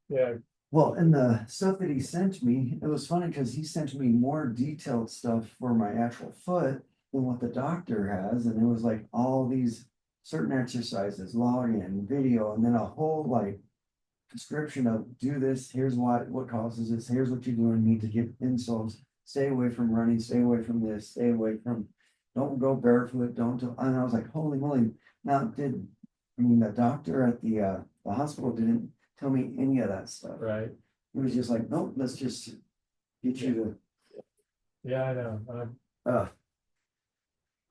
Yeah. Well, and the stuff that he sent me, it was funny because he sent me more detailed stuff for my actual foot than what the doctor has. And it was like all these certain exercises, login, video, and then a whole like description of do this, here's what causes this, here's what you're doing, need to get insoles, stay away from running, stay away from this, stay away from, don't go barefoot, don't do, and I was like, holy moly. Now, I mean, the doctor at the hospital didn't tell me any of that stuff. Right. It was just like, nope, let's just get you Yeah, I know.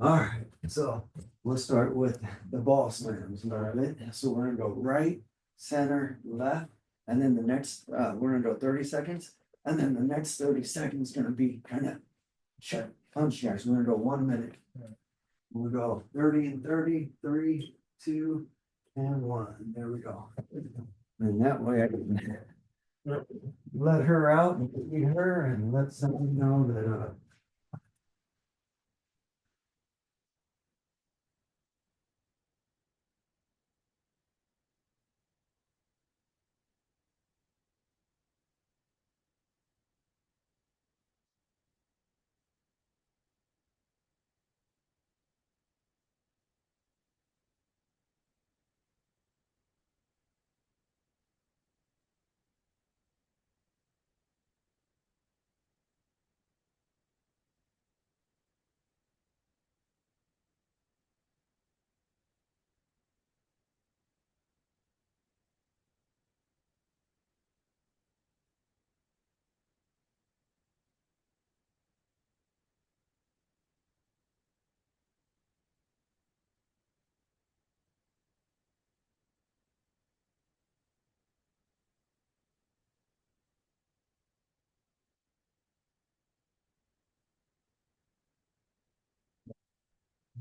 all right, so let's start with the ball slams a little bit. So we're gonna go right, center, left, and then the next, we're gonna go 30 seconds. And then the next 30 seconds is gonna be kind of check, punch jacks. We're gonna go 1 minute. We'll go 30 and 30, 3, 2, and 1. There we go. And that way I can let her out and feed her and let someone know that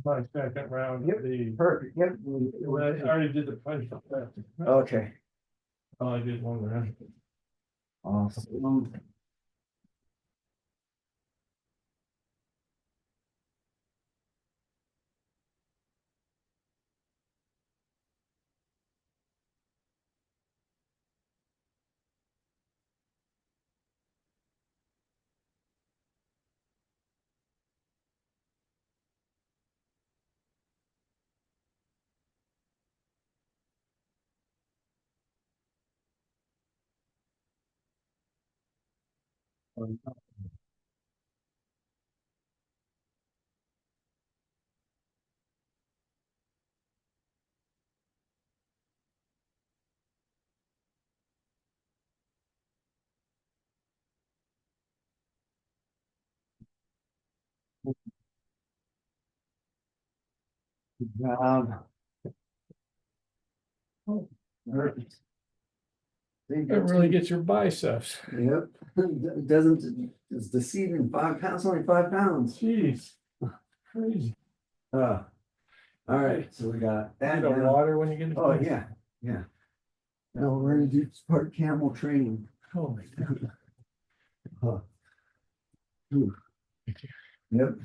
My second round. yep, The perfect, yep. Well, I already did the punch. Okay, Oh, I did one round. awesome. Good job. Perfect. It really gets your biceps. Yep, it doesn't, it's deceiving, 5 pounds, only 5 pounds. Jeez, crazy. Uh, all right, so we got that You know down. water when you get. Oh, yeah, yeah. Now we're gonna do part camel training. Oh my God. Huh. Ooh. Yep.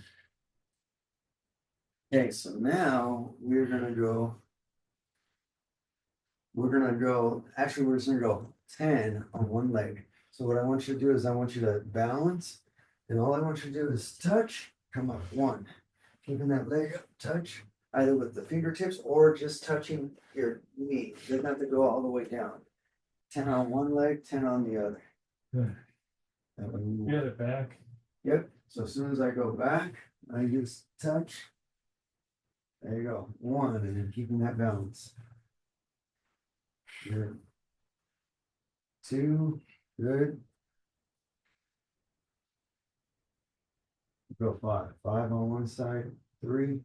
Okay, so now actually, we're just gonna go 10 on one leg. So what I want you to do is I want you to balance, and all I want you to do is touch, come up 1, keeping that leg up, touch, either with the fingertips or just touching your knee. It doesn't have to go all the way down. 10 on one leg, 10 on the other. That way we Get it back. Yep, so as soon as I go back, I just touch. There you go, 1, and then keeping that balance. Good. 2, good. Go 5, 5 on one side, 3,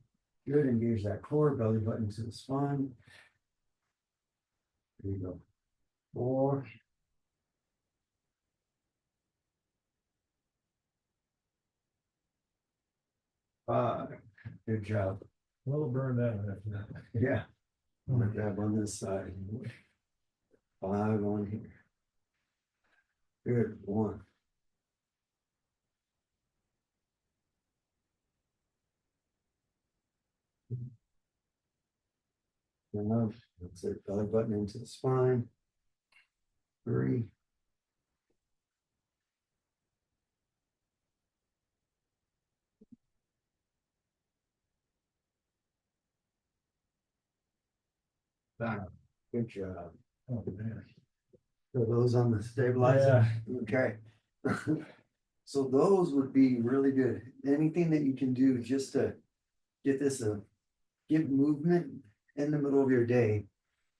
good. Engage that core, belly button to the spine. There you go. 4, 5. Good job. A little burned out after that. Yeah. I'm gonna grab on this side. 5 on here. Good. 1. Enough. That's it. Belly button into the spine. 3. Good job. Oh, man. So those on the stabilizer? Okay. So those would be really good. Anything that you can do just to get this give movement in the middle of your day,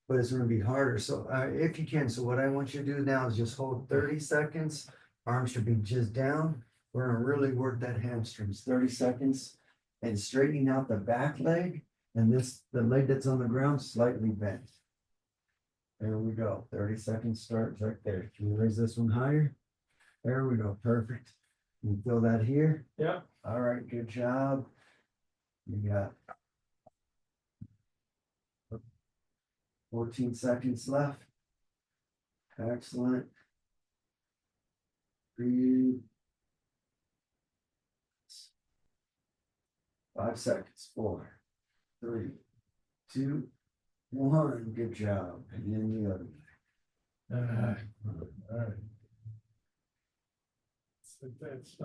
but it's gonna be harder. So if you can, so what I want you to do now is just hold 30 seconds. Arms should be just down. We're gonna really work that hamstrings, 30 seconds, and straightening out the back leg, and the leg that's on the ground slightly bent. There we go. 30 seconds starts right there. Can you raise this one higher? There we go. Perfect. You feel that here? Yeah. All right, good job. You got 14 seconds left. Excellent. Breathe. 5 seconds. 4, 3, 2, 1. Good job. And then the other. All right. That's,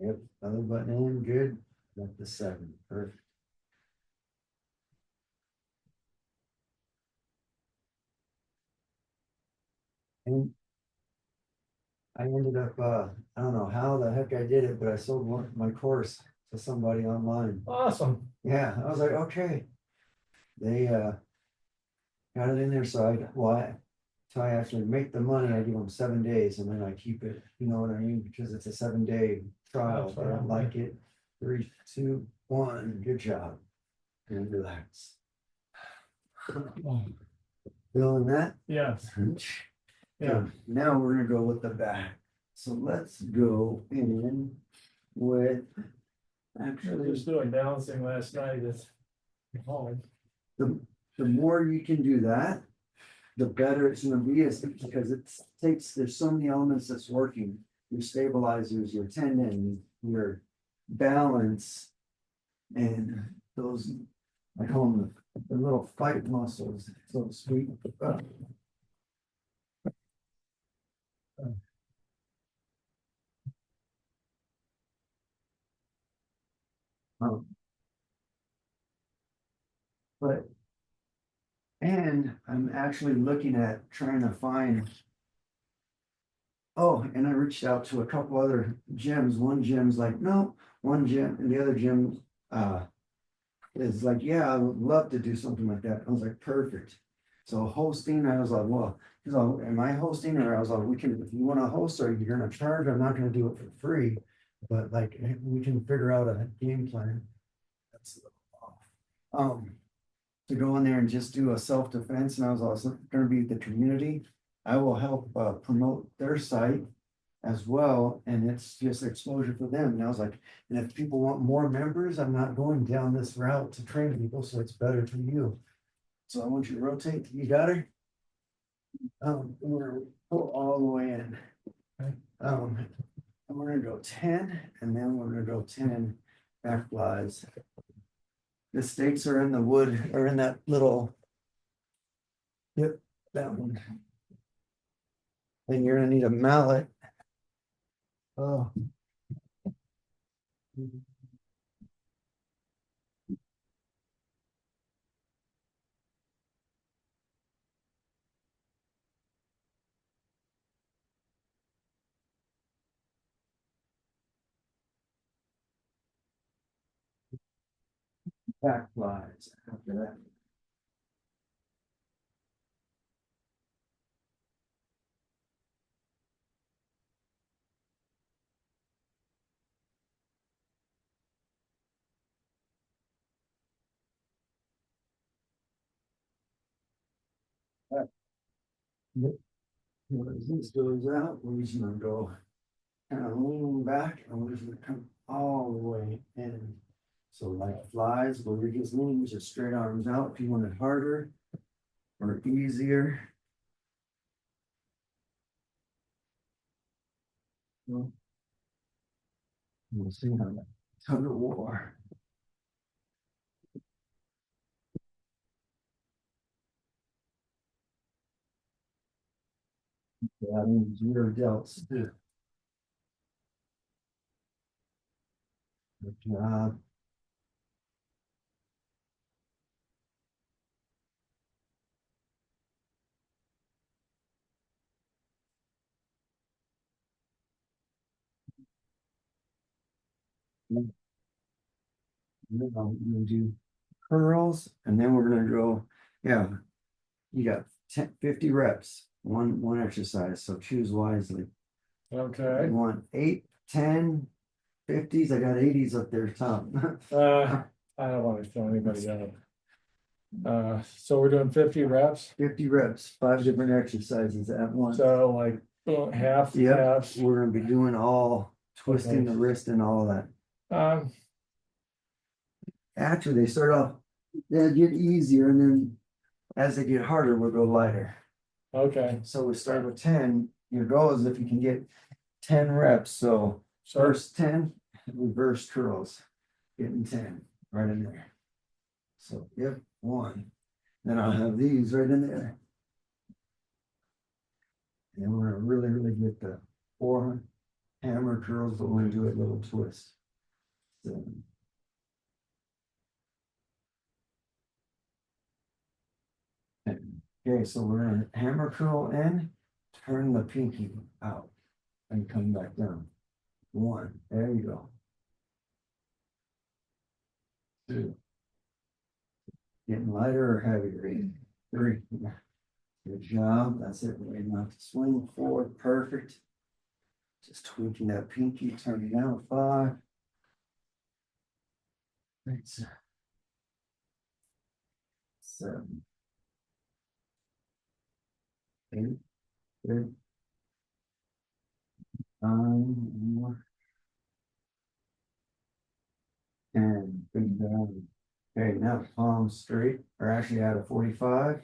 Yep. Other button in. Good. Got the 7. Perfect. And I ended up, I don't know how the heck I did it, but I sold my course to somebody online. awesome. Yeah, I was like, okay. They got it in there, so I actually make the money, I give them 7 days and then I keep it, you know what I mean? Because it's a 7-day trial. If I don't like it. 3, 2, 1. Good job. And relax. Oh, Feeling that? yes. Yeah. Okay, now we're gonna go with the back. So let's go in with I actually was doing balancing last night at home. the more you can do that, the better it's gonna be, is because there's so many elements that's working. Your stabilizers, your tendon, your balance, and those, I call them the little fight muscles, so to speak. Um, But, and I'm actually looking at trying to find. Oh, and I reached out to a couple other gyms. One gym's like, no, one gym, and the other gym, is like, yeah, I would love to do something like that. I was like, perfect. So hosting, I was like, well, he's like, am I hosting? Or I was like, we can, if you want to host, or you're gonna charge, I'm not gonna do it for free. But like, we can figure out a game plan. That's a little off. To go in there and just do a self-defense, and I was also gonna be the community. I will help promote their site as well, and it's just exposure for them. And I was like, and if people want more members, I'm not going down this route to train people, so it's better for you. So I want you to rotate. You got her? We're gonna go all the way in. And we're gonna go 10, and then we're gonna go 10 back flies. The stakes are in the wood, or in that little. Yep, that one. And you're gonna need a mallet. Oh. Back flies after that. Yep. As this goes out, we're just gonna go kind of lean back, and we're just gonna come all the way in. So like flies, where you're just leaning, just straight arms out. If you want it harder or easier. Well, we'll see how that tug of war. Yeah, I mean, zero delts. Good job. We're gonna do curls, and then we're gonna go, yeah, you got 10, 50 reps, one exercise, so choose wisely. Okay. You want 8, 10, 50s, I got 80s up there top. I don't want to show anybody up. So we're doing 50 reps. 50 reps, 5 different exercises at once. So like half, Yep, half. we're gonna be doing all twisting Okay. the wrist and all of that. Um, Actually, they start off, they get easier, and then as they get harder, we'll go lighter. okay. So we start with 10. Your goal is if you can get 10 reps. So first 10 reverse curls, getting 10 right in there. So yep, 1. Then I'll have these right in there. And then we're gonna really get the 4 hammer curls, but we're gonna do a little twist. 7. Okay, so we're gonna hammer curl in, turn the pinky out, and come back down. 1, there you go. 2. Getting lighter or heavier? 3. Good job. That's it. We're enough to swing forward. Perfect. Just tweaking that pinky, turning out 5. 6. 7. 8. Good. 9 more. And big down. Okay, now palms straight, or actually out of 45.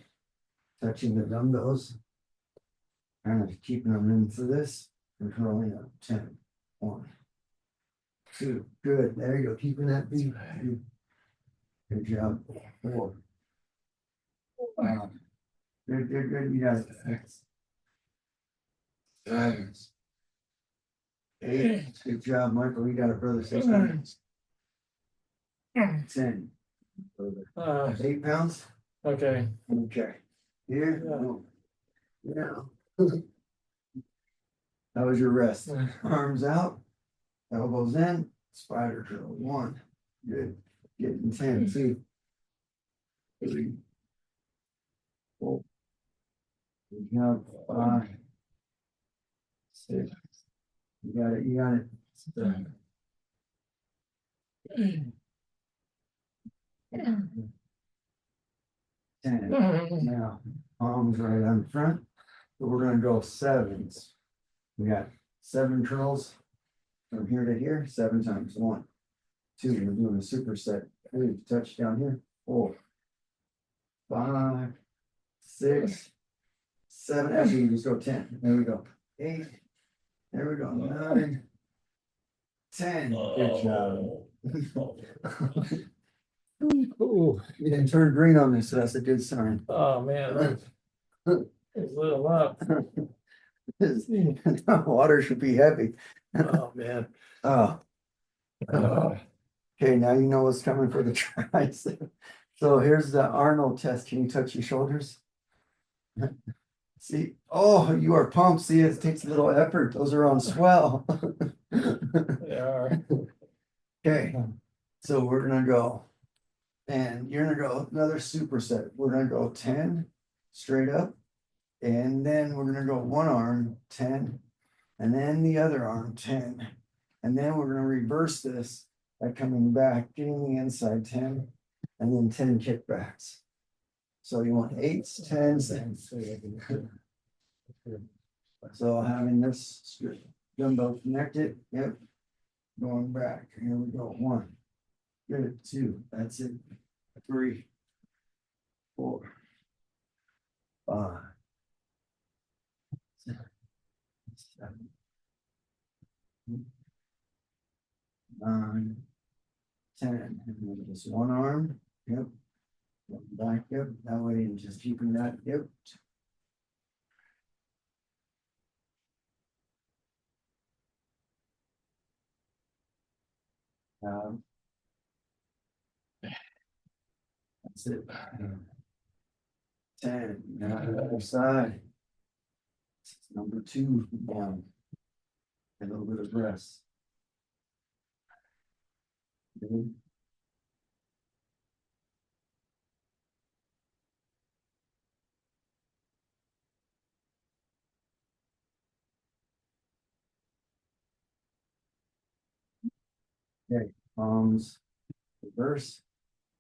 Touching the dumbbells. Kind of keeping them in for this. And curling up. 10. 1. 2. Good. There you go. Keeping that beat. Good job. 4. Good. You got it. 7. 8. Good job, Michael. You got it, brother. 6 pounds. 10. 8 pounds. Okay. Okay. Here. Yeah. That was your rest. Arms out. Elbows in. Spider curl. 1. Good. Getting 10. 2. 3. 4. Good job. 5. 6. You got it. 7. 10. Now, arms right on front. So we're going to go 7s. We got 7 curls from here to here, 7 times. 1, 2. We're doing a superset. 3. Touch down here. 4. 5. 6. 7. Actually, you just go 10. There we go. 8. There we go. 9. 10. Good job. Ooh. You didn't turn green on me, so that's a good sign. Oh man. It's lit 'em up. Water should be heavy. Oh man. Oh. Okay, now you know what's coming for the tricep. So here's the Arnold test. Can you touch your shoulders? See, oh, you are pumped. See, it takes a little effort. Those are on swell. They are. Okay, so we're gonna go, and you're gonna go another superset. We're gonna go 10 straight up, and then we're gonna go one arm 10, and then the other arm 10, and then we're gonna reverse this by coming back, getting the inside 10, and then 10 kickbacks. So you want 8s, 10s, so having this dumbbell connected, yep. Going back, here we go, 1, good, 2, that's it, 3, 4, 5, 6, 7, 9, 10, and then just one arm, yep. Back, yep, that way, and just keeping that, yep. Um, That's it. 10, now the other side. Number 2 down. A little bit of rest. Good. Okay, arms, reverse.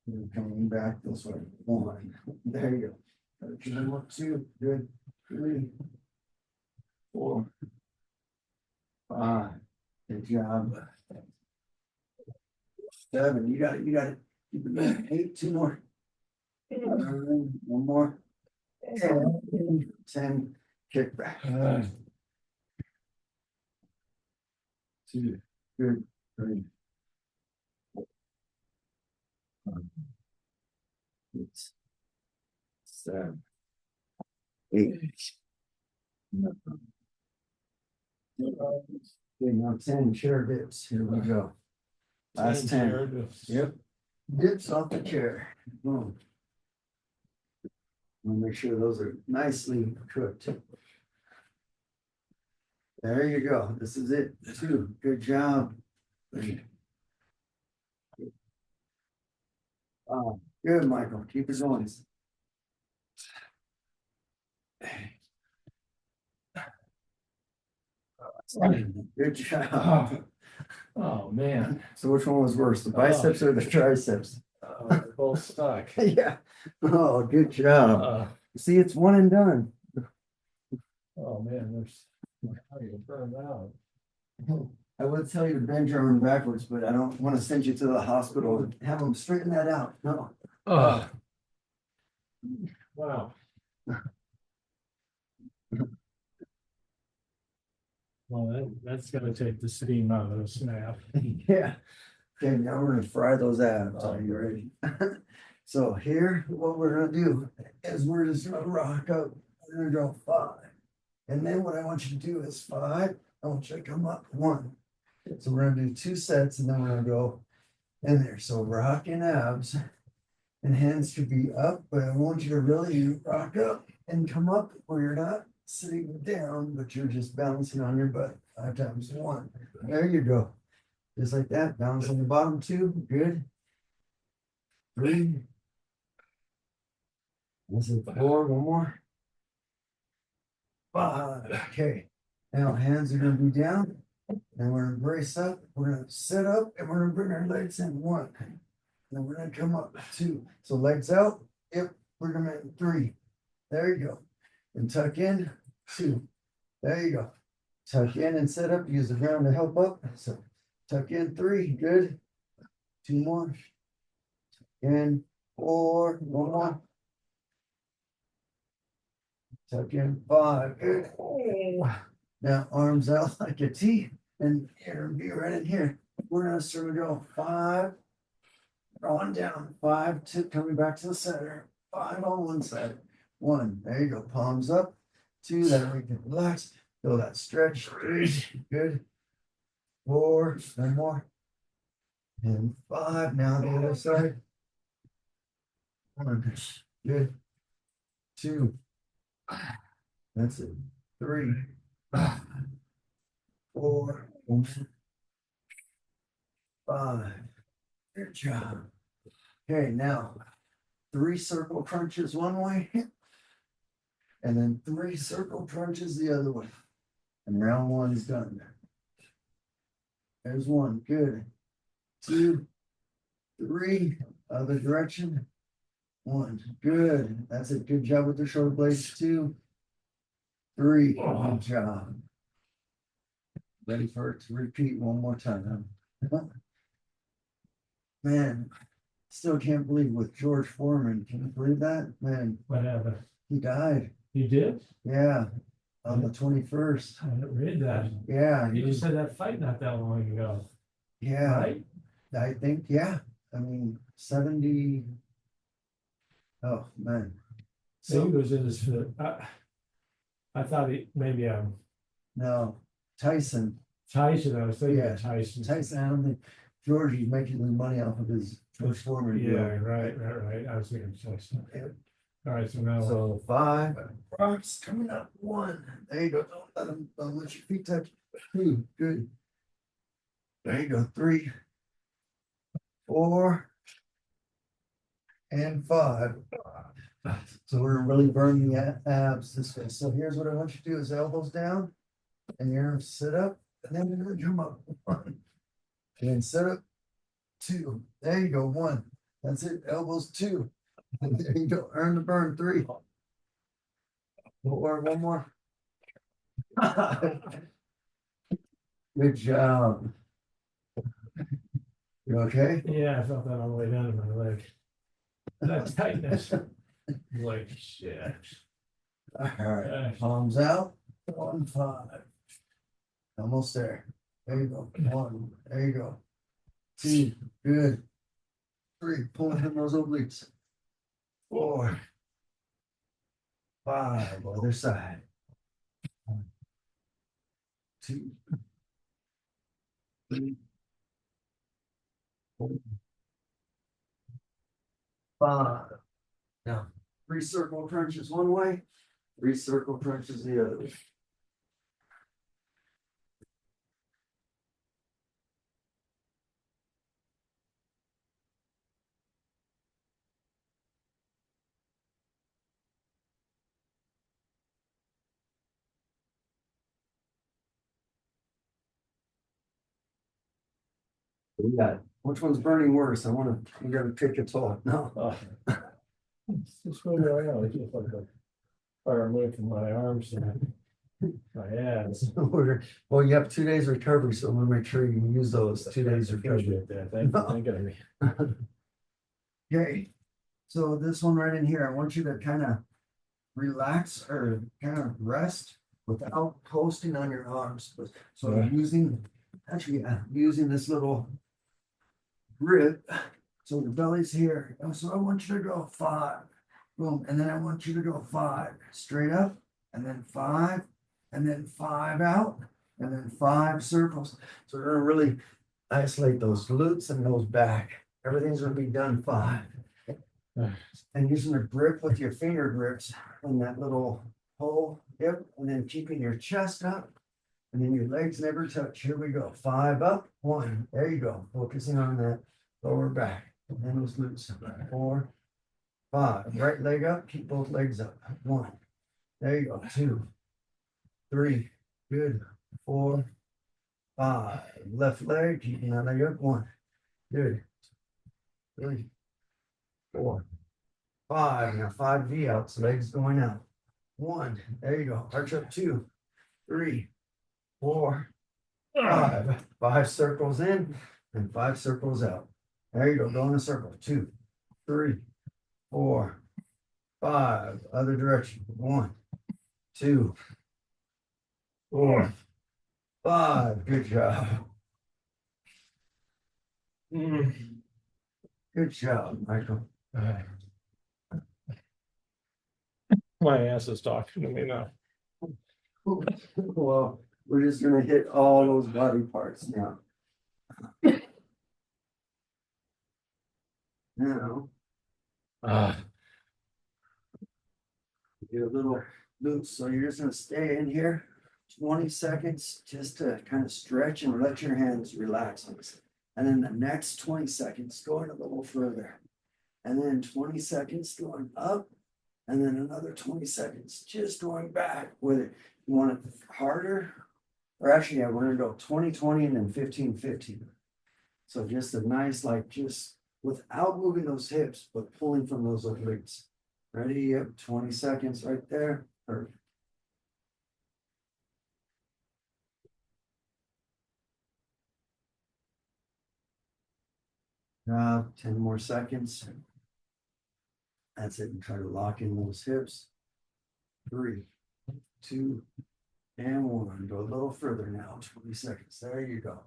And coming back this way. 1. There you go. Good one, 2. Good. 3, 4, 5. Good job. 7. You got it. You got it. Keep it going. 8. 2 more. 9, 1 more. 10. Kick back. 2. Good. 3. 6, 7, 8. Okay, now 10 chair dips. Here we go. Last 10. Yep. Dips off the chair. Boom. I'll make sure those are nicely cooked. There you go. This is it. 2. Good job. 3. Good, Michael. Keep it going. Good job. Oh, man. So which one was worse, the biceps or the triceps? They're both stuck. Yeah. Oh, good job. See, it's one and done. Oh, man, there's, how do you burn out? I would tell you to bend your arm backwards, but I don't want to send you to the hospital and have them straighten that out. No. Oh. Wow. Well, that's gonna take the steam out of the snap. Yeah. Okay, now we're gonna fry those abs. Are you ready? So here, what we're gonna do is we're just gonna rock up. We're gonna go 5. And then what I want you to do is 5. I want you to come up 1. So we're gonna do 2 sets and then we're gonna go in there. So rocking abs and hands should be up, but I want you to really rock up and come up where you're not sitting down, but you're just balancing on your butt. 5 times 1. There you go. Just like that. Balance on the bottom 2. Good. 3. This is 4. 1 more. 5. Okay. Now hands are gonna be down. And we're gonna brace up. We're gonna sit up and we're gonna bring our legs in 1. Then we're gonna come up 2. So legs out. Yep. We're gonna 3. There you go. And tuck in 2. There you go. Tuck in and sit up. Use the ground to help up. So tuck in 3. Good. 2 more. Tuck in 4. 1 more. Tuck in 5. Good. Now arms out like a T. And here, be right in here. We're gonna sort of go 5. On down. 5. 2. Coming back to the center. 5 on one side. 1. There you go. Palms up. 2. That we can relax. Feel that stretch. 3. Good. 4. 1 more. And 5. Now the other side. 1. Good. 2. That's it. 3. 4. 5. Good job. Okay, now 3 circle crunches one way. And then 3 circle crunches the other way. And round 1 is done. There's 1. Good. 2, 3. Other direction. 1. Good. That's it. Good job with the shoulder blades. 2, 3. Good job. Ready for it to repeat 1 more time. Man, still can't believe with George Foreman. Can you believe that? Man, Whatever. he died. You did? Yeah, on the 21st. I didn't read that. Yeah, You just had that fight not that long ago, yeah. right? I think, yeah. I mean, 70. Oh, man. So he was in his fit. I thought he maybe No, Tyson. Tyson. I was thinking Yeah, of Tyson. Tyson, I don't think George is making his money off of his transformer. Yeah, right. I was thinking so. All right, so now. So 5, rocks coming up, 1. There you go. Don't let your feet touch. 2, good. There you go. 3, 4, and 5. So we're really burning the abs this way. So here's what I want you to do: is elbows down, and you're gonna sit up, and then you're gonna jump up. 1, and then sit up. 2. There you go. 1. That's it. Elbows 2. There you go. Earn the burn. 3. 4. 1 more. Good job. You okay? Yeah, I felt that on the way down to my leg. That tightness. Like shit. All right. Palms out. 1, 5. Almost there. There you go. 1. There you go. 2. Good. 3. Pulling in those obliques. 4. 5. Other side. 1, 2. 3. 4. 5. Now, 3 circle crunches one way, 3 circle crunches the other way. Yeah, which one's burning worse? We gotta pick a toll. No. It's just moving around. It's just like a fire away from my arms and my abs. Well, you have 2 days recovery, so we'll make sure you can use those 2 days recovery. Appreciate that. Thank you. Thank you. Okay, so this one right in here, I want you to kind of relax or kind of rest without posting on your arms. So Yeah. using this little grip. So the belly's here. So I want you to go 5. Boom. And then I want you to go 5 straight up, and then 5, and then 5 out, and then 5 circles. So we're gonna really isolate those glutes and those back. Everything's gonna be done 5. And using a grip with your finger grips in that little hole. Yep. And then keeping your chest up. And then your legs never touch. Here we go. 5 up. 1. There you go. Focusing on that lower back. And then those glutes. 4, 5. Right leg up. Keep both legs up. 1. There you go. 2, 3. Good. 4, 5. Left leg. Keeping that leg up. 1. Good. 3, 4, 5. Now 5 V outs. Legs going out. 1. There you go. Arch up. 2, 3, 4, 5. 5 circles in and 5 circles out. There you go. Go in a circle. 2, 3, 4, 5. Other direction. 1, 2, 4, 5. Good job. Good job, Michael. My ass is talking to me now. Well, we're just gonna hit all those body parts now. Now, get a little loose. So you're just gonna stay in here 20 seconds just to kind of stretch and let your hands relax. And then the next 20 seconds going a little further. And then 20 seconds going up. And then another 20 seconds just going back with it. You want it harder? Or actually, yeah, we're gonna go 20-20 and then 15-15. So just a nice, like, just without moving those hips, but pulling from those obliques. Ready? Yep, 20 seconds right there. Perfect. Now, 10 more seconds. That's it. And try to lock in those hips. 3, 2, and 1. Go a little further now. 20 seconds. There you go.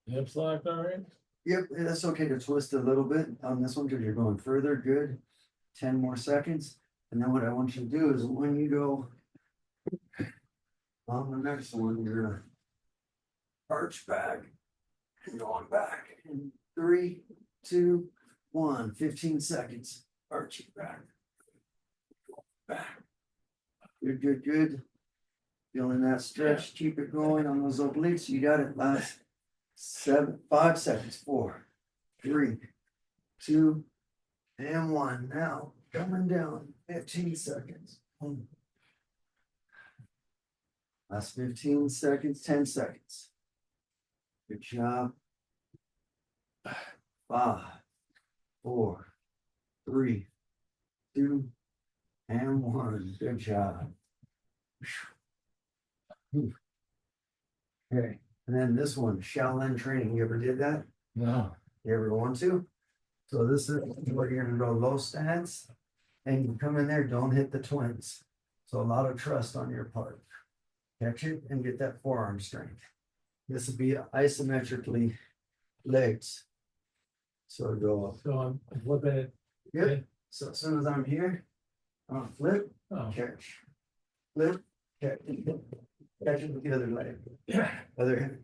Hips locked, all right? Yep, that's okay to twist a little bit on this one because you're going further. Good. 10 more seconds. And then what I want you to do is when you go on the next one, you're gonna arch back And going back in 3, 2, 1, 15 seconds. Arching back. Back. Good, good, good. Feeling that stretch. Keep it going on those obliques. You got it. Last 5 seconds. 4, 3, 2, and 1. Now coming down. 15 seconds. Last 15 seconds. 10 seconds. Good job. 5, 4, 3, 2, and 1. Good job. Okay, and then this one, Shaolin training. You ever did that? No. You ever want to? So this is where you're gonna go low stance, and you come in there, don't hit the twins. So a lot of trust on your part. Catch it and get that forearm strength. This would be isometrically legs. So go up. So I'm flipping it. Yep. So as soon as I'm here, I'll flip, Oh, catch, flip, catch, catch it with the other leg, other hand.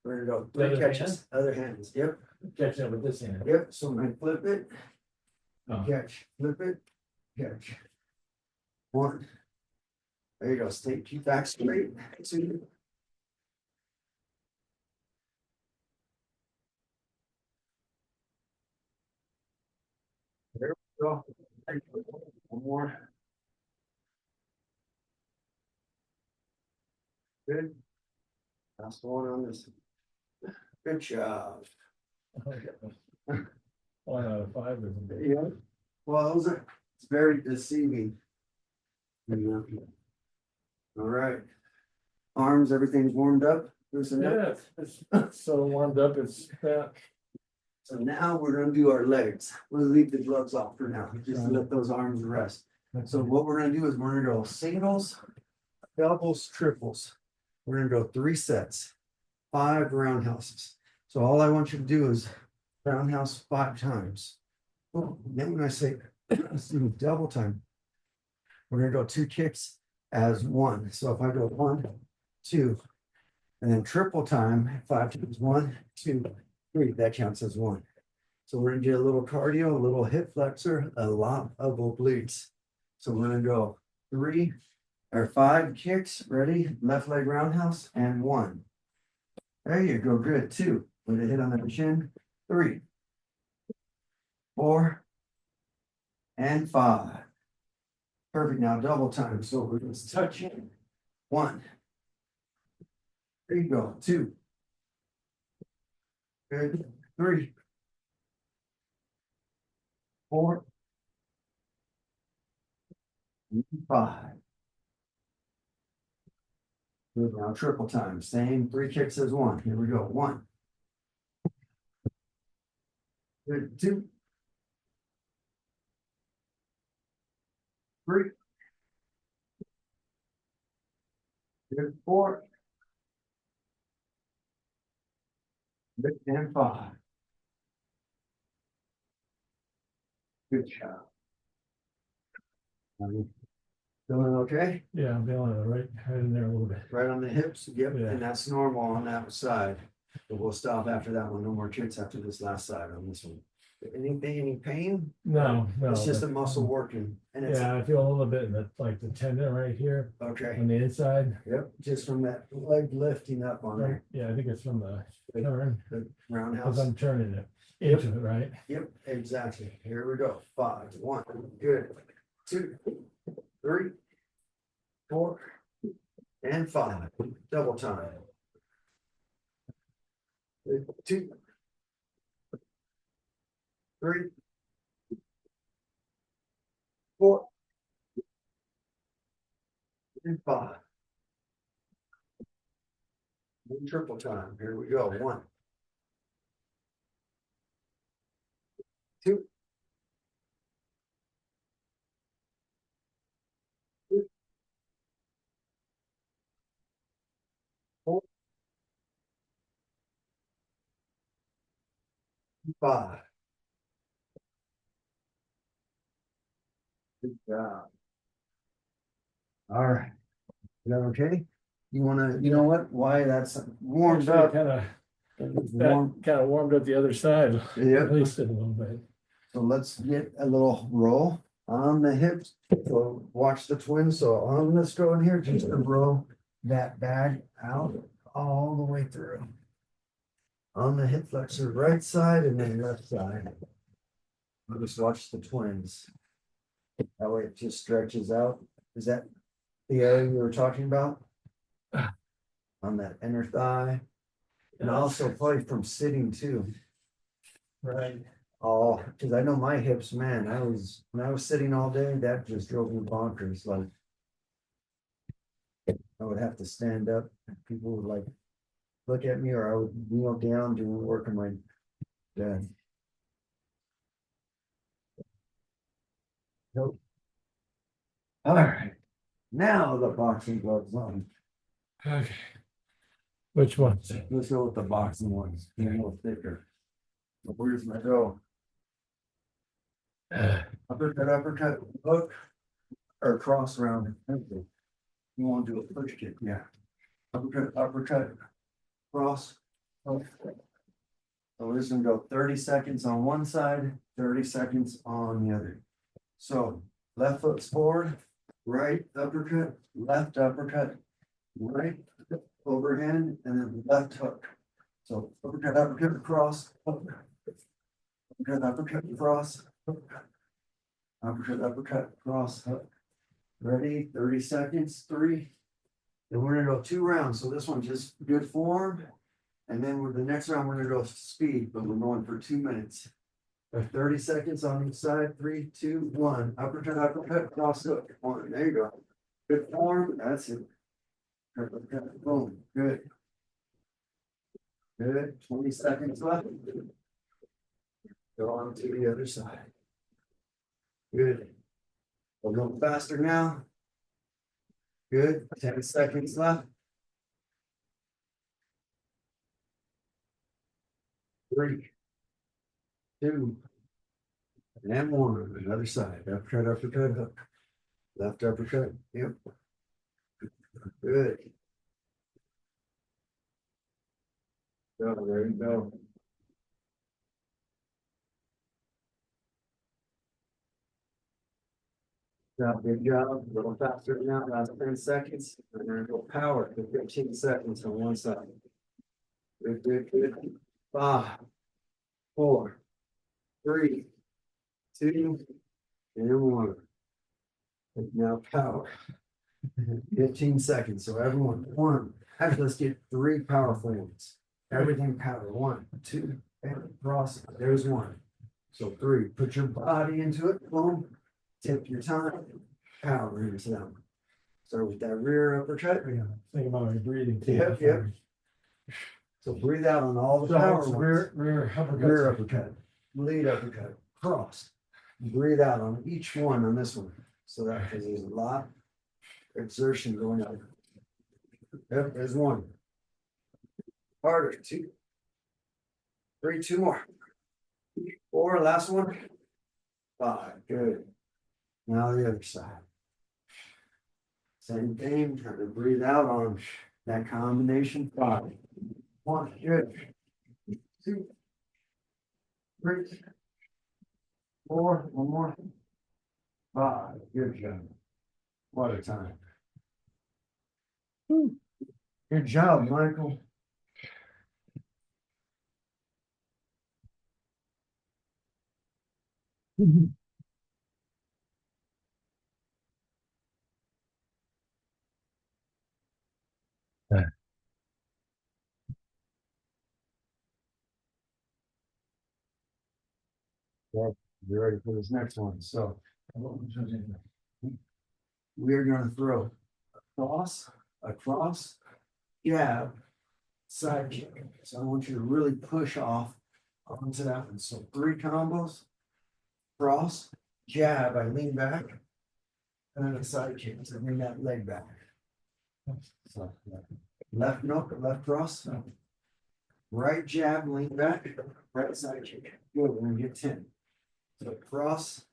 We're gonna go The other 3 catches, other hands. Yep, catching up with this hand. yep. So when I flip it, Oh. catch, flip it, catch. 1. There you go. Stay, keep back straight. 2. There we go. 1 more. Good. Last one on this. Good job. 1 out of 5 is a bit. Yeah. Well, those are, it's very deceiving. Yeah. All right. Arms, everything's warmed up. Loosen up. Yeah, it's so warmed up, it's spent. So now we're gonna do our legs. We'll leave the gloves off for now, just to let those arms rest. So what we're gonna do is we're gonna go singles, doubles, triples. We're gonna go 3 sets, 5 roundhouses. So all I want you to do is roundhouse 5 times. Then when I say let's do double time, we're gonna go 2 kicks as 1. So if I go 1, 2, and then triple time, 5 times 1, 2, 3, that counts as 1. So we're gonna do a little cardio, a little hip flexor, a lot of obliques. So we're gonna go 3 or 5 kicks. Ready? Left leg roundhouse and 1. There you go. Good. 2 with a hit on the chin. 3, 4, and 5. Perfect. Now double time. So we're just touching. 1. There you go. 2. Good. 3, 4, and 5. Good. Now triple time. Same 3 kicks as 1. Here we go. 1. Good. 2. 3. Good. 4. Good. And 5. Good job. Feeling okay? Yeah, I'm feeling it right in there a little bit. Right on the hips? Yep. Yeah. And that's normal on that side. But we'll stop after that one. No more kicks after this last side on this one. Anything, any pain? No, no. It's just a but- muscle working. And it's Yeah, I feel a little bit in the, like the tendon right here okay. on the inside. Yep. Just from that leg lifting up on Right, there. yeah, I think it's from the turn, The because roundhouse. I'm turning it into it, right? Yep, exactly. Here we go. 5, 1, good. 2, 3, 4, and 5. Double time. Good. 2, 3, 4, and 5. And triple time. Here we go. 1, 2, 3, 4, 5. Good job. All right. Is that okay? You wanna, you know what? Why that's warmed up? Kind of Warm. That kind of warmed up the other side, Yep. at least a little bit. So let's get a little roll on the hips. So watch the twins. So I'm just going here just to roll that bag out all the way through. On the hip flexor right side and then left side. I'll just watch the twins. That way it just stretches out. Is that the area you were talking about? On that inner thigh. And also probably from sitting too. Right. Oh, because I know my hips, man, when I was sitting all day, that just drove me bonkers, like. I would have to stand up, and people would like look at me, or I would kneel down doing work on my desk. Nope. All right, now the boxing gloves on. Okay. Which ones? Let's go with the boxing ones, they're a little thicker. So where's my go? Uppercut, hook, or cross round. You want to do a push kick, yeah. Uppercut, cross, hook. So we're just gonna go 30 seconds on one side, 30 seconds on the other. So left foot's forward, right uppercut, left uppercut, right overhand, and then left hook. So uppercut, cross, hook. Uppercut, cross, hook. Uppercut, cross, hook. Ready, 30 seconds, 3. Then we're gonna go 2 rounds. So this one just good form. And then with the next round, we're gonna go speed, but we're going for 2 minutes. 30 seconds on each side, 3, 2, 1. Uppercut, cross hook. 1. There you go. Good form. That's it. Uppercut, boom. Good. Good. 20 seconds left. Go on to the other side. Good. A little faster now. Good. 10 seconds left. 3, 2, and 1. Another side. Uppercut, hook. Left uppercut. Yep. Good. Go, there you go. Good job. A little faster now. Last 10 seconds. And then go power for 15 seconds on one side. Good. 5, 4, 3, 2, and 1. And now power. 15 seconds. So everyone, 1. Actually, let's get 3 powerful ones. Everything power. 1, 2, and cross. There's 1. So 3. Put your body into it. Boom. Take your time. Power into them. Start with that rear uppercut. Think about my breathing too. Yep. So breathe out on all the So power it's ones. rear uppercut. Rear uppercut, lead uppercut, cross. Breathe out on each one on this one. So that because there's a lot of exertion going on. Yep, there's 1. Harder, 2, 3, 2 more. 4, last one. 5, good. Now the other side. Same thing, try to breathe out on that combination. 5, 1, good. 2, 3, 4, 1 more. 5, good job. What a time. Good job, Michael. Well, you're ready for this next one. So we're gonna throw across, jab, side kick. So I want you to really push off onto that one. So 3 combos, cross, jab, I lean back, and then a side kick to bring that leg back. So left left cross, right jab, lean back, right side kick. Good, we're gonna get 10. So cross,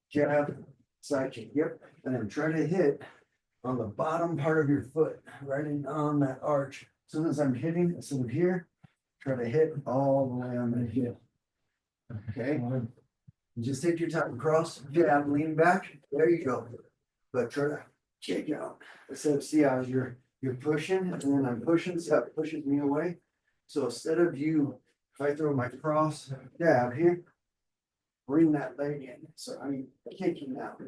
jab, side kick, yep. And then try to hit on the bottom part of your foot, right in on that arch. As soon as I'm hitting, instead of here, Try to hit all the way on the hip. Okay, just take your time, cross, jab, lean back, there you go. But try to kick out, instead of, see how you're pushing, and then I'm pushing, so it pushes me away. So instead of you, if I throw my cross jab here, bring that leg in, so I'm kicking out.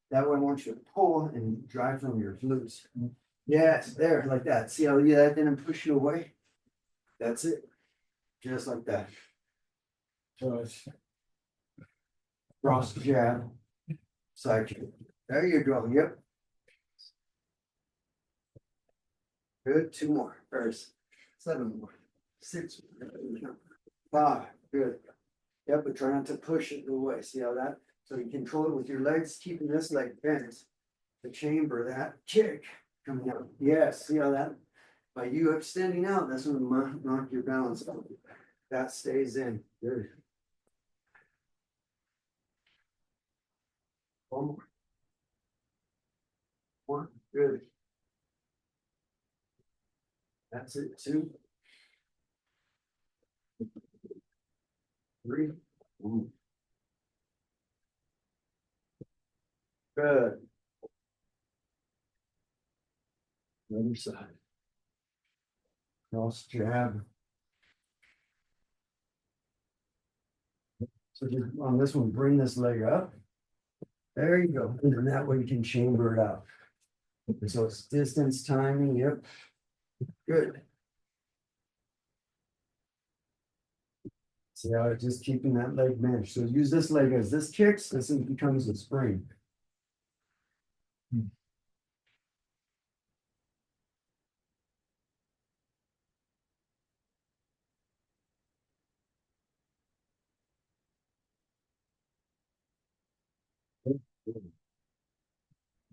That way I want you to pull and drive from your glutes. Yes, there, like that, see how that didn't push you away? That's it, just like that. So it's Cross jab, side kick. There you go, yep. Good, 2 more, or 7 more, 6, 5, good. Yep, but try not to push it away, see how that, so you control it with your legs, keeping this leg bent. The chamber, that kick coming out, yes, see how that, by you extending out, that's gonna knock your balance out. That stays in, good. 1 more. 1, good. That's it, 2. 3. Ooh. Good. Other side. Cross jab. So just on this one, bring this leg up. There you go. And then that way you can chamber it out. So it's distance, timing, yep. Good. See how it's just keeping that leg bent. So use this leg as this kicks, this becomes a spring.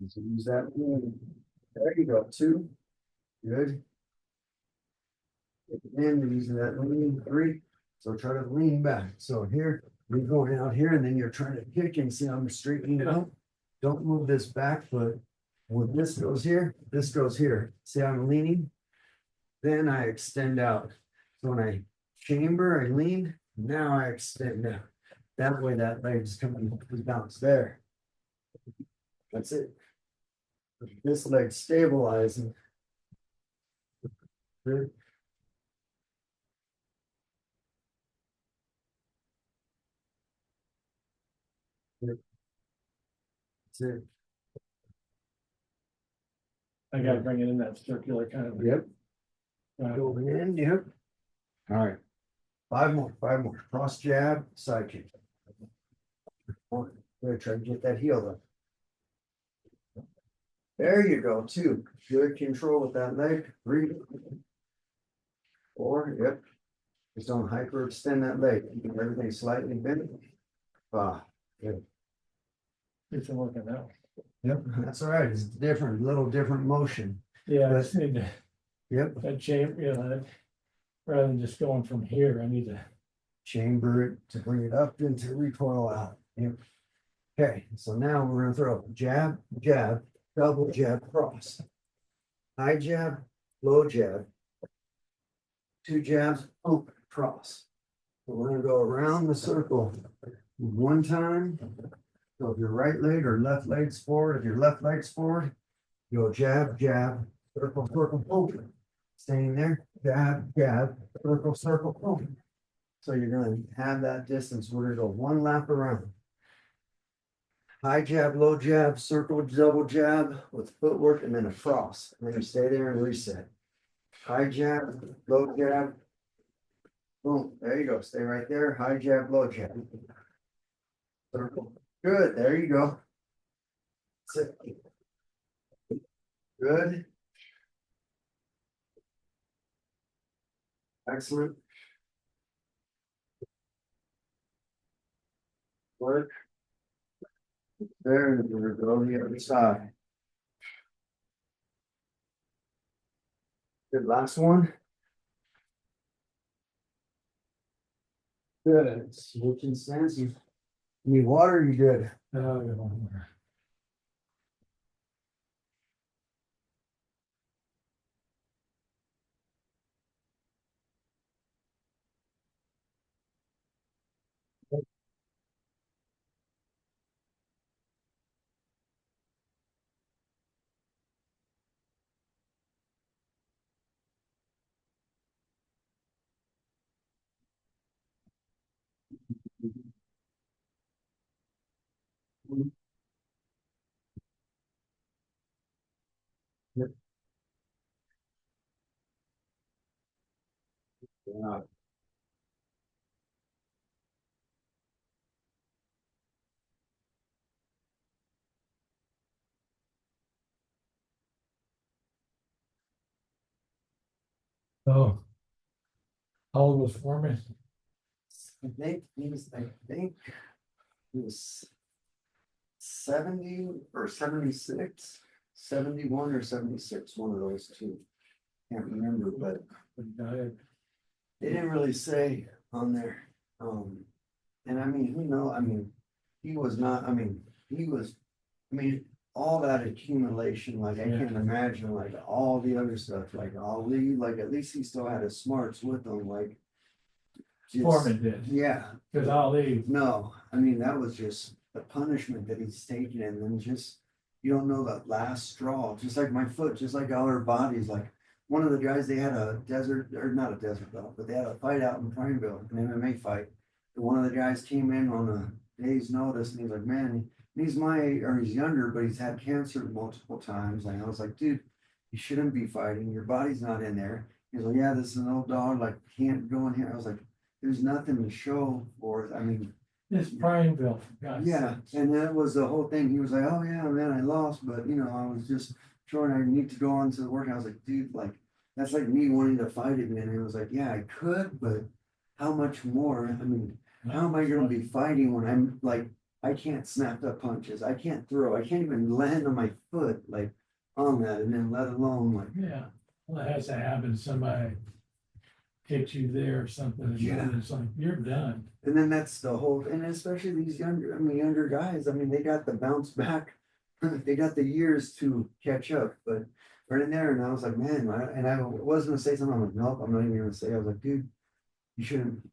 So use that. There you go. 2. Good. And using that lean 3. So try to lean back. So here, you're going out here, and then you're trying to kick and see how I'm straightening it out. Don't move this back foot. When this goes here, this goes here. See how I'm leaning? Then I extend out. So when I chamber, I lean, now I extend out. That way that leg's coming to bounce there. That's it. This leg stabilizing. Good. That's it. I gotta bring it in that circular kind of. Yep. Right. Go in, yep. All right. 5 more, 5 more. Cross jab, side kick. Good, try to get that heel up. There you go, 2. Good control with that leg. 3. 4, yep. Just don't hyperextend that leg. Keep everything slightly bent. 5. Good. It's working out. Yep, that's all right. It's different, little different motion. Yeah, I just need to, Yep, that chamber, you know, that, rather than just going from here, I need to. chamber it to bring it up and to recoil out. Yep. Okay, so now we're gonna throw jab, jab, double jab, cross. High jab, low jab. 2 jabs, open, cross. So we're gonna go around the circle 1 time. So if your right leg or left leg's forward, if your left leg's forward, go jab, jab, circle, circle, open. Staying there, jab, jab, circle, circle, open. So you're gonna have that distance. We're gonna go 1 lap around. High jab, low jab, circle, double jab with footwork, and then a cross. And then you stay there and reset. High jab, low jab. Boom, there you go. Stay right there. High jab, low jab. Circle. Good, there you go. That's it. Good. Excellent. Work. There, we're gonna go to the other side. Good, last one. Good, switching stance. You need water, you good? Oh, yeah, one more. Yeah. Oh, how old was Foreman? He was 70 or 76, 71 or 76, one of those two. Can't remember, but they didn't really say on there. And I mean, I mean, he was not, I mean, he was, I mean, all that accumulation, like I can't imagine, like all the other stuff, like Ali, like at least he still had his smarts with him, like. Foreman did, Yeah, because Ali, no, I mean, that was just the punishment that he's taken, and then just, you don't know that last straw, just like my foot, just like all our bodies, like. One of the guys, they had a desert, or not a desert belt, but they had a fight out in Prineville, an MMA fight. And one of the guys came in on a day's notice, and he's like, man, he's he's younger, but he's had cancer multiple times, and I was like, dude, you shouldn't be fighting, your body's not in there. He's like, yeah, this is an old dog, like, can't go in here. I was like, there's nothing to show for it, I mean. it's Prineville. Yeah, and that was the whole thing. He was like, "Oh yeah, man, I lost, but I was just showing I need to go on to the work." I was like, "Dude, like that's like me wanting to fight again." And he was like, "Yeah, I could, but how much more? I mean, how am I going to be fighting when I'm like I can't snap the punches, I can't throw, I can't even land on my foot like on that, and then let alone like Yeah, well, it has to happen, somebody hit you there or something, and Yeah. then it's like, you're done. And then that's the whole, and especially these younger guys, I mean, they got the bounce back. They got the years to catch up, but right in there, and I was like, man, I was gonna say something, I'm like, nope, I'm not even gonna say, I was like, dude, you shouldn't.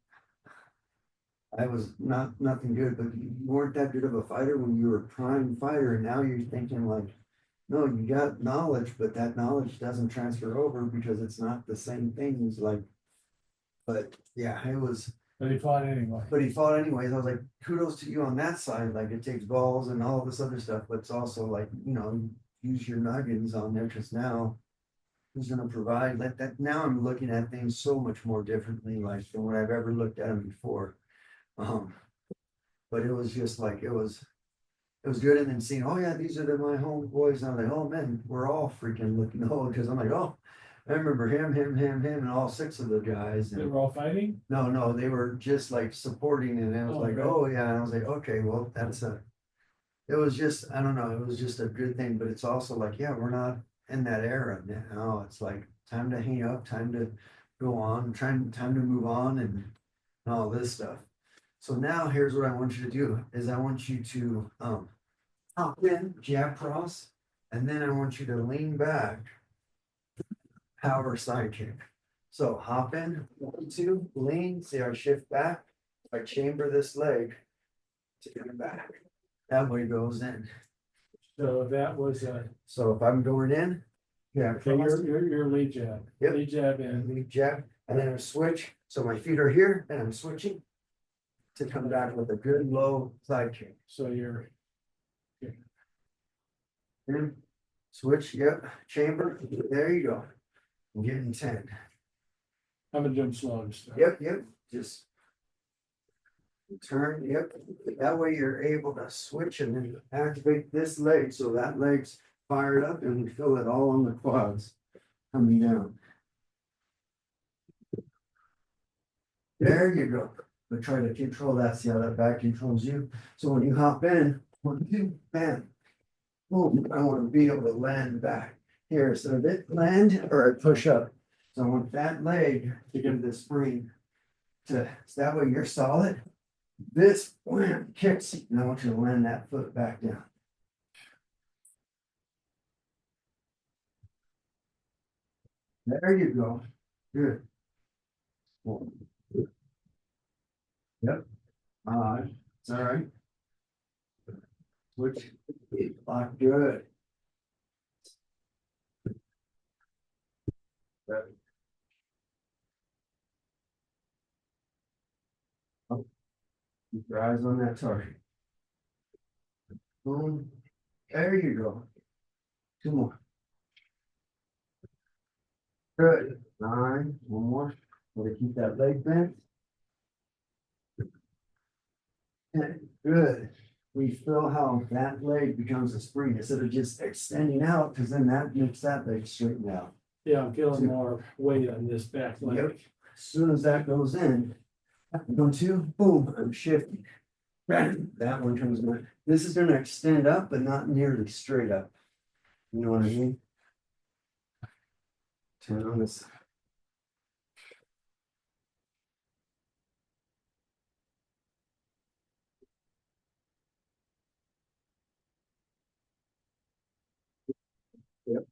I was nothing good, but you weren't that good of a fighter when you were a prime fighter, and now you're thinking like, no, you got knowledge, but that knowledge doesn't transfer over because it's not the same things like, but yeah, it was. But he fought anyway. But he fought anyways. I was like, kudos to you on that side. Like it takes balls and all this other stuff, but it's also like, use your nuggets on there because now who's gonna provide like that? Now I'm looking at things so much more differently, like than what I've ever looked at them before. Um, but it was just like it was good. And then seeing, oh yeah, these are my homeboys. And I'm like, oh man, we're all freaking looking old because I'm like, oh, I remember him, and all six of the guys. They And were all fighting? no, they were just like supporting, and I was Oh, like, right. oh yeah, and I was like, okay, well, it was just, I don't know, it was just a good thing, but it's also like, yeah, we're not in that era now. It's like time to hang up, time to go on, time to move on and all this stuff. So now here's what I want you to do is I want you to hop in, jab cross, and then I want you to lean back, power side kick. So hop in, 1, 2, lean, see I shift back, I chamber this leg to get back. That way it goes in. So that was So if I'm going in, yeah, okay, your lead jab. Yep. Lead jab and in. lead jab, and then I switch. So my feet are here, and I'm switching to come back with a good low side kick. So you're In, switch, yep, chamber. There you go. I'm getting 10. I'm gonna do them slow to start. Yep. Just turn, yep. That way you're able to switch and then activate this leg. So that leg's fired up and we feel it all on the quads coming down. There you go. But try to control that. See how that back controls you. So when you hop in, 1, 2, bam. Boom. I want to be able to land back. Here, so that land or I push up. So I want that leg to give the spring so that way you're solid. This wham, kicks, and I want you to land that foot back down. There you go. Good. Yep. It's all right. Which lock good. Oh, keep your eyes on that target. Boom. There you go. 2 more. Good. 9, one more. Gotta keep that leg bent. Okay, good. We feel how that leg becomes a spring instead of just extending out, because then that makes that leg straighten out. Yeah, I'm feeling more weight on this back Yep. leg. As soon as that goes in, I'm going to, boom, I'm shifting. Bam, that one comes in. This is gonna extend up, but not nearly straight up. You know what I mean? Turn on this. Yep.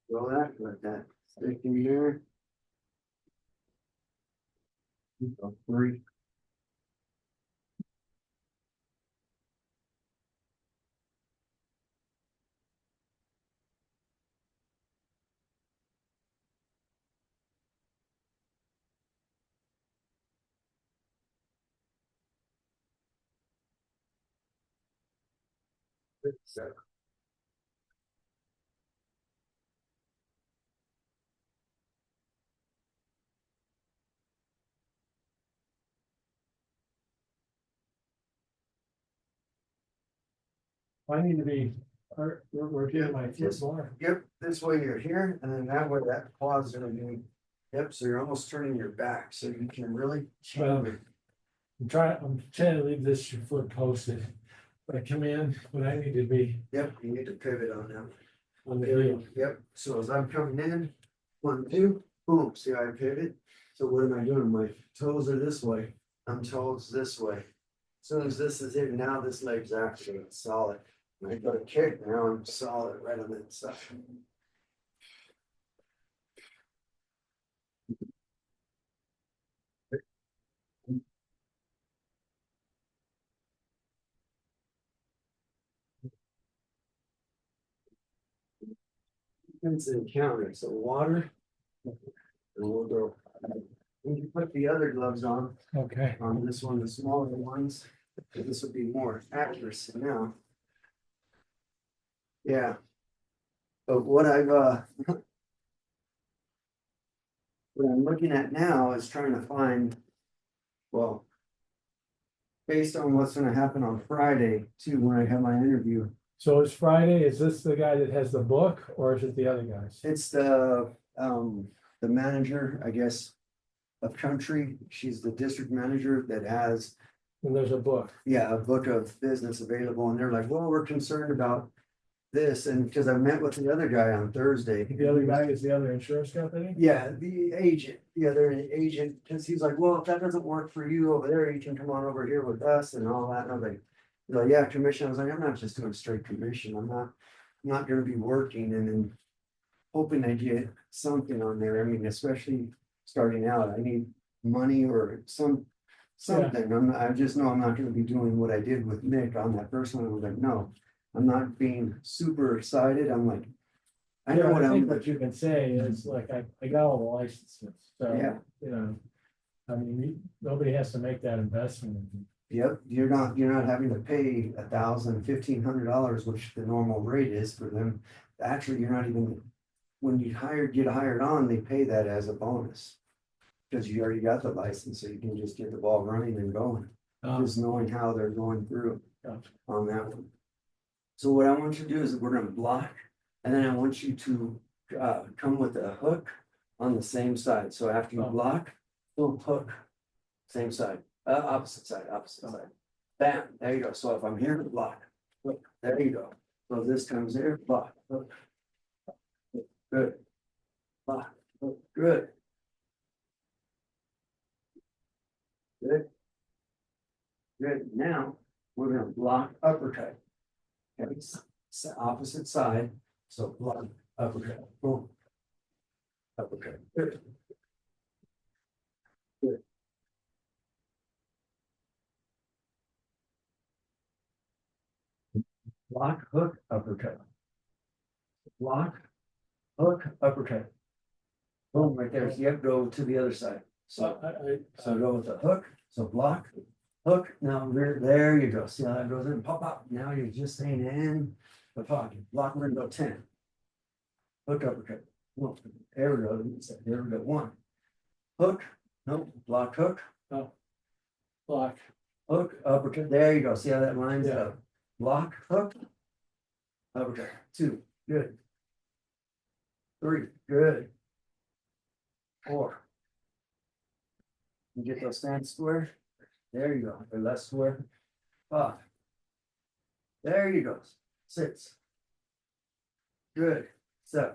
Roll that, let that stick in here. Go 3. So, I need to be, we're getting my kids more. yep, this way you're here, and then that way that quad's gonna be. Yep, so you're almost turning your back, so you can really. Well, I'm trying to leave this foot posted. When I come in, when I need to be Yep, you need to pivot on that. on the heel. Yep, so as I'm coming in, 1, 2, boom, see how I pivot? So what am I doing? My toes are this way, I'm toes this way. As soon as this is in, now this leg's actually solid. When I go to kick, now I'm solid right on that side. It's an encounter, so water. And we'll go. When you put the other gloves Okay. on this one, the smaller ones, this would be more accuracy now. Yeah. But what I'm looking at now is trying to find, well, based on what's gonna happen on Friday too, when I have my interview. So it's Friday. Is this the guy that has the book or is it the other guys? It's the manager, I guess, of country. She's the district manager that has, And there's a book. yeah, a book of business available, and they're like, well, we're concerned about this, and because I met with the other guy on Thursday. The other guy is the other insurance company? Yeah, the agent, the other agent, because he's like, well, if that doesn't work for you over there, you can come on over here with us and all that. And I was like, you know, yeah, commission. I was like, I'm not just doing straight commission. I'm not gonna be working and then hoping I get something on there. I mean, especially starting out, I need money or something. I just know I'm not gonna be doing what I did with Nick on that first one. I was like, no, I'm not being super excited. I'm like, I know what I think I'm. what you can say is like, I got all the licenses, so, Yeah. you know. I mean, nobody has to make that investment. Yep, you're not having to pay $1,000, $1,500, which the normal rate is for them. Actually, you're not even, when you get hired on, they pay that as a bonus. Because you already got the license, so you can just get the ball running and going, just knowing how they're going through Gotcha. on that one. So what I want you to do is we're gonna block, and then I want you to come with a hook on the same side. So after you block, little hook, same side. Opposite side, opposite side. Bam, there you go. So if I'm here, block, look, there you go. So this comes here, block, look. Good. Block, look, good. Good. Good. Now, we're gonna block uppercut. Okay, opposite side, so block, uppercut, boom. Uppercut, good. Good. Block, hook, uppercut. Block, hook, uppercut. Boom, right there. So you have to go to the other side. So, so go with the hook, so block, hook, now there you go. See how that goes in, pop, pop. Now you're just staying in the pocket. Block, we're gonna go 10. Hook, uppercut. Well, there we go. There we go. One. Hook. Nope. Block hook. Oh. Block. Hook. Uppercut. There you go. See how that lines Yeah. up? Block. Hook. Uppercut. 2. Good. 3. Good. 4. You get those stance square. There you go. Or less square. 5. There you go. 6. Good. 7.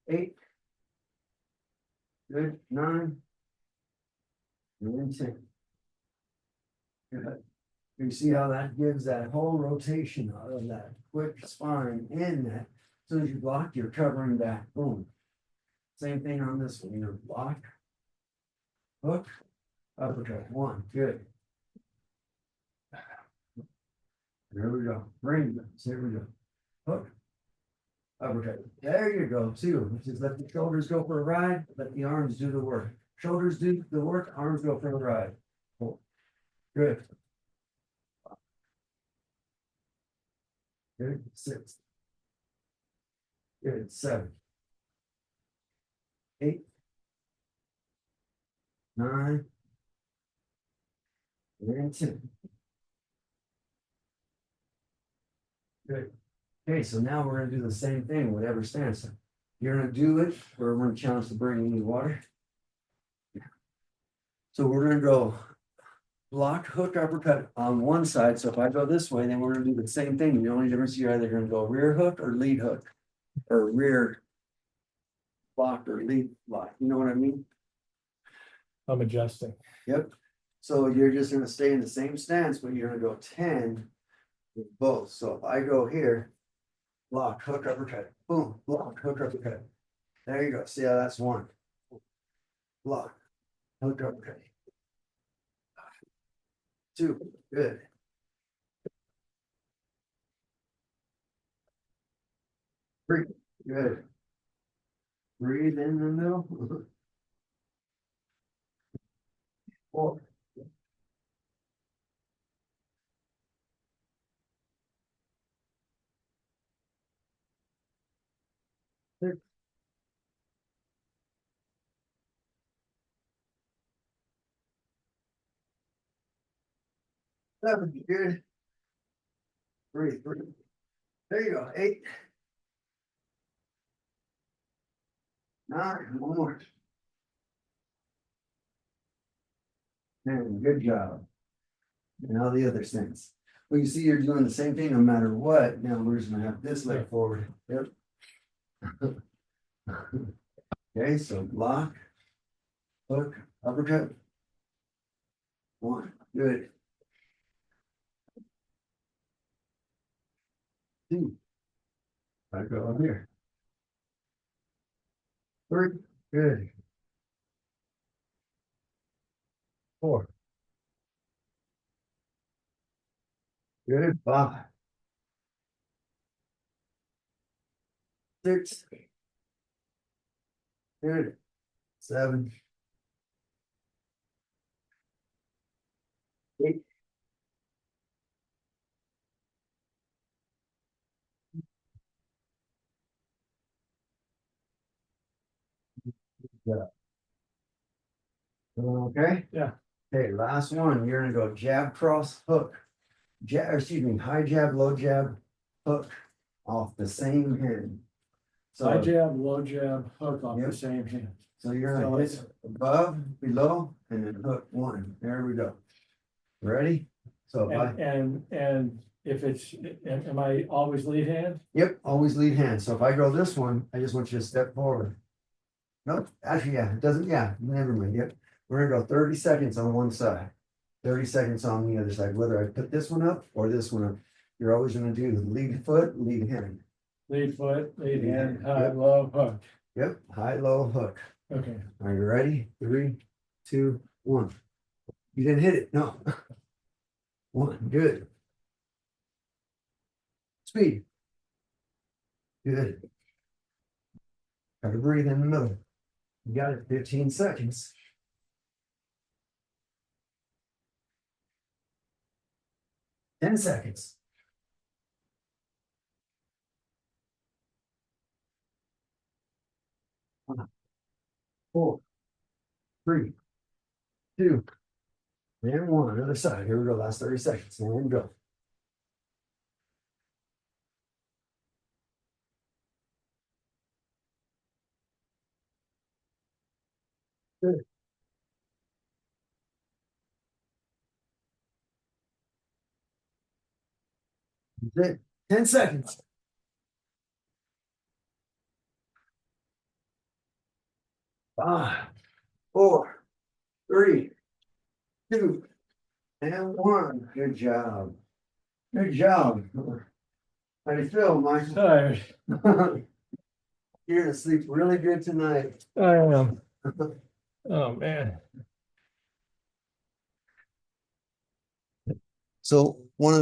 8. Good. 9. And 10. Good. You see how that gives that whole rotation out of that quick spine in that. As soon as you block, you're covering back. Boom. Same thing on this one. You block. Hook. Uppercut. 1. Good. There we go. Bring them. Here we go. Hook. Uppercut. There you go. 2. Just let the shoulders go for a ride. Let the arms do the work. Shoulders do the work. Arms go for a ride. 4. Good. Good. 6. Good. 7. 8. 9. And 10. Good. Okay, so now we're gonna do the same thing, whatever stance. You're gonna do it, or we're gonna challenge to bring any water. So we're gonna go block, hook, uppercut on one side. So if I go this way, then we're gonna do the same thing. The only difference, you're either gonna go rear hook or lead hook, or rear block or lead block. You know what I mean? I'm adjusting. Yep. So you're just gonna stay in the same stance, but you're gonna go 10 with both. So if I go here, block, hook, uppercut, boom, block, hook, uppercut. There you go. See how that's 1. Block, hook, uppercut. 2. Good. 3. Good. Breathe in the middle. 4. 6. 7. Good. Breathe. There you go. 8. 9. One more. And good job. Now the other stance. Well, you see, you're doing the same thing no matter what. Now we're just gonna have this leg forward. Yep. Okay, so block, hook, uppercut. 1. Good. 2. I go on here. 3. Good. 4. Good. 5. 6. Good. 7. 8. Yeah. Okay. Yeah. Okay, last one. You're gonna go jab, cross, hook. Jab, excuse me, high jab, low jab, hook off the same hand. High So, jab, low jab, hook off Yep. the same hand. so you're gonna hit above, below, and then hook 1. There we go. Ready? So if I, And if it's, am I always lead hand? yep, always lead hand. So if I go this one, I just want you to step forward. Nope, actually, yeah, it doesn't, yeah, never mind, yep. We're gonna go 30 seconds on one side, 30 seconds on the other side, whether I put this one up or this one up. You're always gonna do lead foot, lead hand. Lead foot, lead Lead hand, hand, high, yep. low, hook. Yep, high, low, hook. Okay. Are you ready? 3, 2, 1. You didn't hit it, no. 1, good. Speed. Good. Try to breathe in the middle. You got it, 15 seconds. 10 seconds. 4, 3, 2, and 1. Other side. Here we go. Last 30 seconds. And go. Good. That's it. 10 seconds. 5, 4, 3, 2, and 1. Good job. Good job. How do you feel, Mike? Tired. You're gonna sleep really good tonight. I am. Oh, man. So